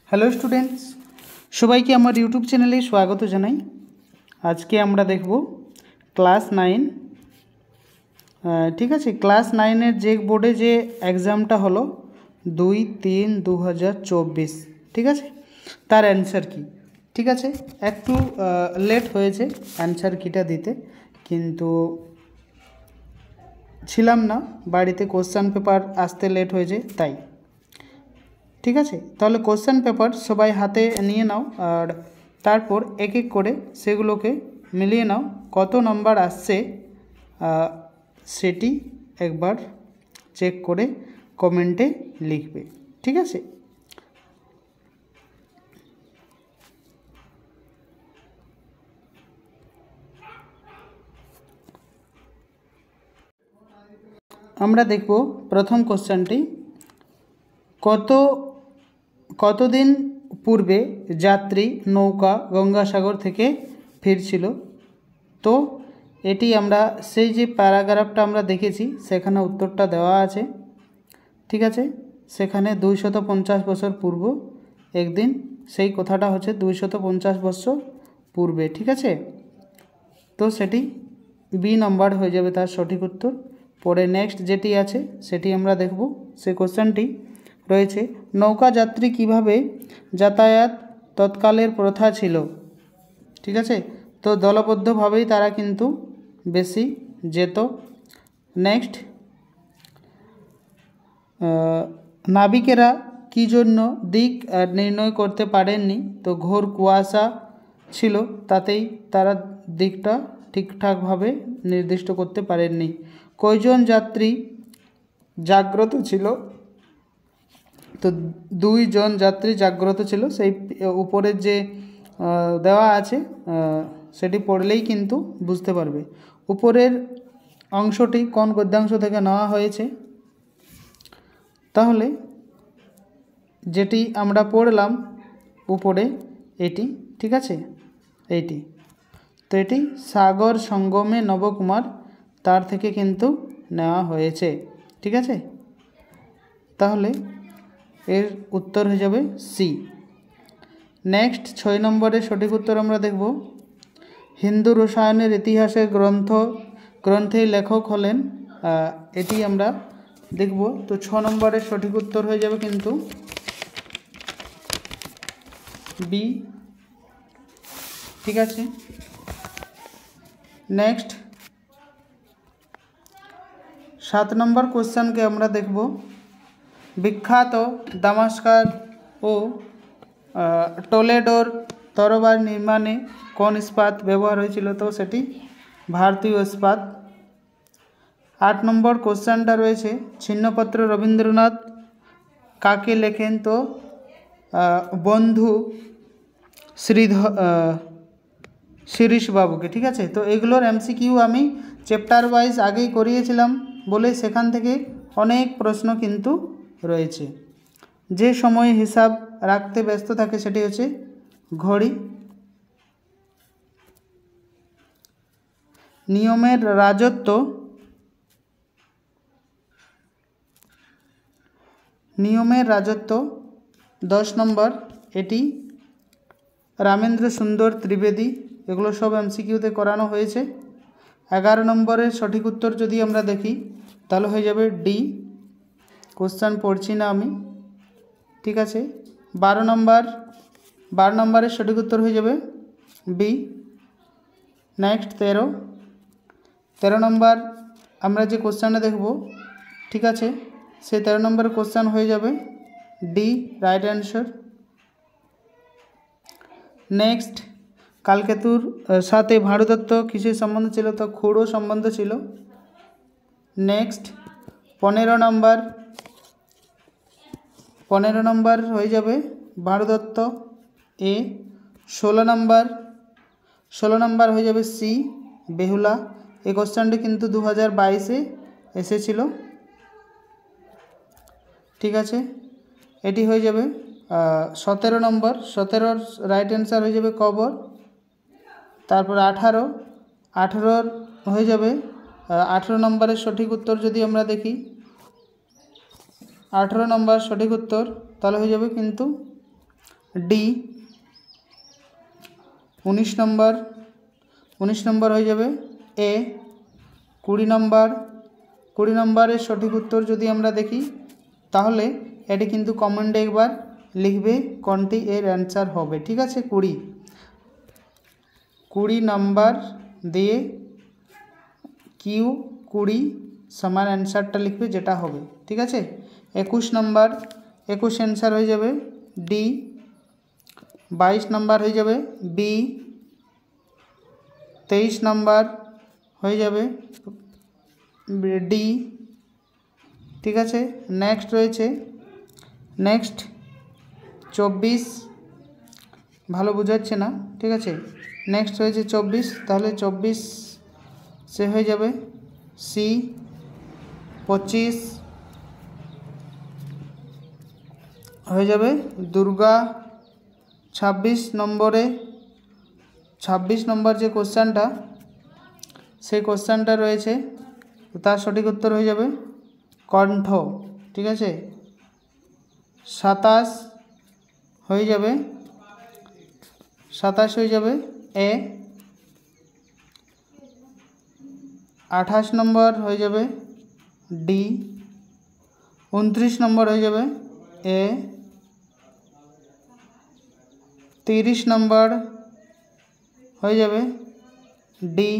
Hello students, সবাইকে আমার YouTube চ্যানেলে স্বাগত জানাই। আজকে আমরা দেখব ক্লাস 9। ঠিক আছে, ক্লাস 9-এর যে বোর্ডে যে এক্সামটা হলো 2-3-2024, ঠিক আছে, তার অ্যান্সার কি। ঠিক আছে, একটু লেট হয়েছে অ্যান্সার কিটা দিতে, কিন্তু ছিলাম না বাড়িতে, কোশ্চেন পেপার আসতে লেট হয়েছে তাই। ঠিক আছে, তাহলে কোশ্চেন পেপার সবাই হাতে নিয়ে নাও, আর তারপর এক এক করে সেগুলোকে মিলিয়ে নাও, কত নাম্বার আসছে সেটি একবার চেক করে কমেন্টে লিখবে। ঠিক আছে, আমরা দেখব প্রথম কোশ্চেনটি, কতদিন পূর্বে যাত্রী নৌকা গঙ্গাসাগর থেকে ফিরছিল। তো এটি আমরা সেই যে প্যারাগ্রাফটা আমরা দেখেছি সেখানে উত্তরটা দেওয়া আছে। ঠিক আছে, সেখানে 250 বছর পূর্ব একদিন, সেই কথাটা হচ্ছে 250 বছর পূর্বে। ঠিক আছে, তো সেটি বি নাম্বার হয়ে যাবে তার সঠিক উত্তর। পরে নেক্সট যেটি আছে সেটি আমরা দেখব। সেই কোশ্চেনটি রয়েছে, নৌকা যাত্রী কীভাবে যাতায়াত তৎকালের প্রথা ছিল। ঠিক আছে, তো দলবদ্ধভাবেই তারা কিন্তু বেশি যেত। নেক্সট, নাবিকেরা কী জন্য দিক নির্ণয় করতে পারেননি। তো ঘোর কুয়াশা ছিল, তাতেই তারা দিকটা ঠিকঠাকভাবে নির্দিষ্ট করতে পারেননি। কয়জন যাত্রী জাগ্রত ছিল। তো 2 জন যাত্রী জাগ্রত ছিল, সেই উপরের যে দেওয়া আছে সেটি পড়লেই কিন্তু বুঝতে পারবে। উপরের অংশটি কোন গদ্যাংশ থেকে নেওয়া হয়েছে, তাহলে যেটি আমরা পড়লাম উপরে এটি, ঠিক আছে, এইটি, তো এটি সাগর সঙ্গমে নবকুমার, তার থেকে কিন্তু নেওয়া হয়েছে। ঠিক আছে, তাহলে এর উত্তর হয়ে যাবে সি। নেক্সট 6 নম্বরের সঠিক উত্তর আমরা দেখব, হিন্দু রসায়নের ইতিহাসের গ্রন্থের লেখক হলেন, এটি আমরা দেখব। তো 6 নম্বরের সঠিক উত্তর হয়ে যাবে কিন্তু বি। ঠিক আছে, নেক্সট 7 নম্বর কোশ্চেনকে আমরা দেখব, বিখ্যাত দামাস্কার ও টলেডোর তরবারি নির্মাণে কোন ইস্পাত ব্যবহার হয়েছিল। তো সেটি ভারতীয় ইস্পাত। 8 নম্বর কোশ্চেনটা রয়েছে, ছিন্নপত্র রবীন্দ্রনাথ কাকে লেখেন। তো বন্ধু শিরীষবাবুকে। ঠিক আছে, তো এগুলোর এমসিকিউ আমি চ্যাপ্টার ওয়াইজ আগেই করিয়েছিলাম বলে সেখান থেকে অনেক প্রশ্ন কিন্তু রয়েছে। যে সময় হিসাব রাখতে ব্যস্ত থাকে সেটি হচ্ছে ঘড়ি। নিয়মের রাজত্ব 10 নম্বর, এটি রামেন্দ্র সুন্দর ত্রিবেদী। এগুলো সব এমসিকিউতে করানো হয়েছে। 11 নম্বরের সঠিক উত্তর যদি আমরা দেখি তাহলে হয়ে যাবে ডি, কোশ্চেন পড়ছি না আমি। ঠিক আছে, 12 নম্বরের সঠিক উত্তর হয়ে যাবে বি। নেক্সট 13 নম্বর আমরা যে কোশ্চেনটা দেখব, ঠিক আছে, সেই 13 নম্বরের কোশ্চেন হয়ে যাবে ডি, রাইট অ্যান্সার। নেক্সট, কালকেতুর সাথে ভারতত্ব কিসের সম্বন্ধ ছিল। তো খুড়ো সম্বন্ধ ছিল। নেক্সট 15 নম্বর হয়ে যাবে ভারতত্ব এ। 16 নম্বর হয়ে যাবে সি, বেহুলা। এই কোশ্চেনটি কিন্তু 2022-এ এসেছিল। ঠিক আছে, এটি হয়ে যাবে 17 নম্বর। 17-র রাইট অ্যান্সার হয়ে যাবে কবর। তারপর 18 হয়ে যাবে 18 নম্বরের সঠিক উত্তর যদি আমরা দেখি, 18 নম্বর সঠিক উত্তর তাহলে হয়ে যাবে কিন্তু ডি। 19 নম্বর হয়ে যাবে এ। 20 নম্বরের সঠিক উত্তর যদি আমরা দেখি তাহলে এটি কিন্তু কমেন্টে একবার লিখবে কোনটি এর অ্যান্সার হবে। ঠিক আছে, 20 নম্বর দিয়ে কিউ 20 সমান অ্যান্সারটা লিখবে যেটা হবে। ঠিক আছে, 21 নম্বর, 21 অ্যান্সার হয়ে যাবে ডি। 22 নম্বর হয়ে যাবে বি। 23 নম্বর হয়ে যাবে ডি। ঠিক আছে, নেক্সট রয়েছে 24, ভালো বোঝাচ্ছে না। ঠিক আছে, নেক্সট রয়েছে 24, তাহলে 24 সে হয়ে যাবে সি। 25 হয়ে যাবে দুর্গা। 26 নম্বর যে কোশ্চেনটা, সেই কোশ্চেনটা রয়েছে, তার সঠিক উত্তর হয়ে যাবে কণ্ঠ। ঠিক আছে, 27 হয়ে যাবে এ। 28 নম্বর হয়ে যাবে ডি। 29 নম্বর হয়ে যাবে এ। 30 নম্বর হয়ে যাবে ডি।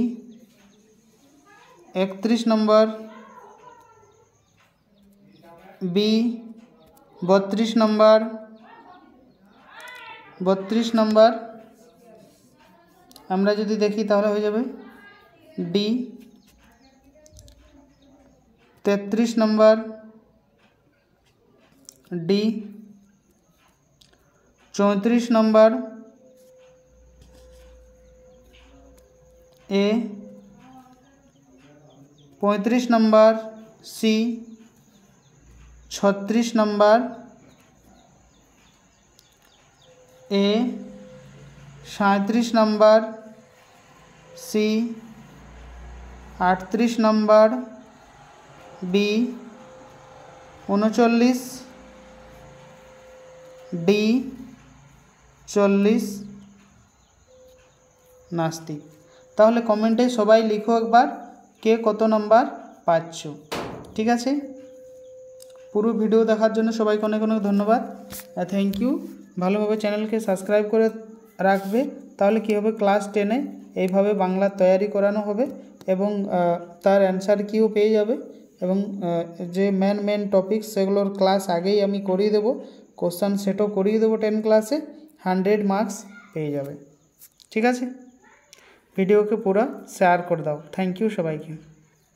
31 number B. 32 নম্বর আমরা যদি দেখি তাহলে হয়ে যাবে D. 33 number D. 34 number A. 35 number C. 36 number A. 37 number C. 38 number B. 39 D. 40 নাস্তিক। তাহলে কমেন্টে সবাই লিখো একবার কে কত নাম্বার পাচ্ছ। ঠিক আছে, পুরো ভিডিও দেখার জন্য সবাইকে অনেক অনেক ধন্যবাদ, থ্যাংক ইউ। ভালোভাবে চ্যানেলকে সাবস্ক্রাইব করে রাখবে, তাহলে কী হবে, ক্লাস 10-এ এইভাবে বাংলার তৈয়ারি করানো হবে এবং তার অ্যান্সার কিও পেয়ে যাবে এবং যে মেন টপিকস সেগুলোর ক্লাস আগেই আমি করিয়ে দেবো, কোশ্চেন সেটও করিয়ে দেবো 10 ক্লাসে, 100 মার্কস পেয়ে যাবে। ঠিক আছে, ভিডিওকে পুরো শেয়ার করে দাও। থ্যাংক ইউ সবাইকে।